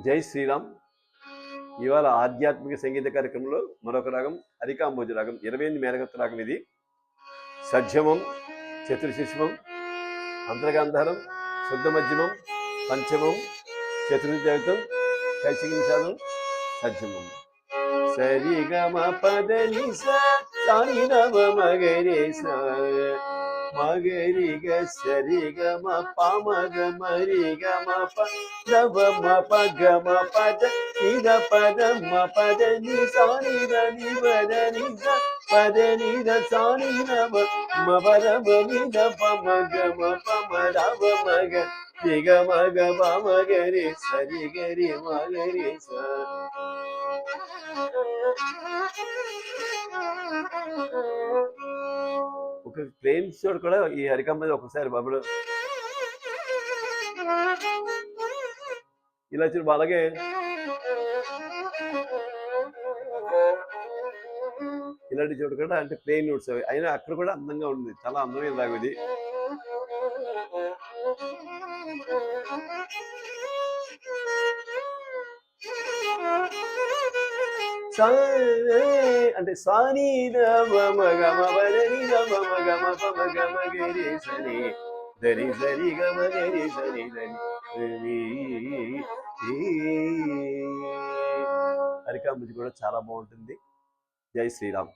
జై శ్రీరామ్. ఇవాళ ఆధ్యాత్మిక సంగీత కార్యక్రమంలో మరొక రాగం హరికాంబోజి రాగం, 28 మేళకర్త రాగం. ఇది షడ్జమం, చతుర్శిష్మం, అంతర్గాంధారం, శుద్ధ మధ్యమం, పంచమం, చతుర్విద్యాయుతం, కైశిక నిషాదం, షడ్జమం. సరి గమ పద నిస సాని నవ మగరి స మగరి గ సరి గమ పమ గ మరి గమ ప నవ మ ప గ మ పద నిద పద మ పద ని సాని ద ని పద ని ద పద ని ద సాని నవ మ పద మ ని ద ప మ గ మ ప మ ద మ గ ని గ మ గ ప మ గ రి సరి గ రి మ గ రి స. ఒక ప్లేన్స్ తోడు కూడా ఈ హరికమ్మ ఒకసారి బాబులు ఇలా చూడు. అలాగే ఇలాంటి చోటు కూడా అంటే ప్లేన్ నోట్స్ అవి అయినా అక్కడ కూడా అందంగా ఉంది. చాలా అందమైన రాగం ఇది. అంటే సాని మగ మని మగ మగ మగరి సరి దరి సరి గ మగరి సరి దరి. హరికాంబుజి కూడా చాలా బాగుంటుంది. జై శ్రీరామ్.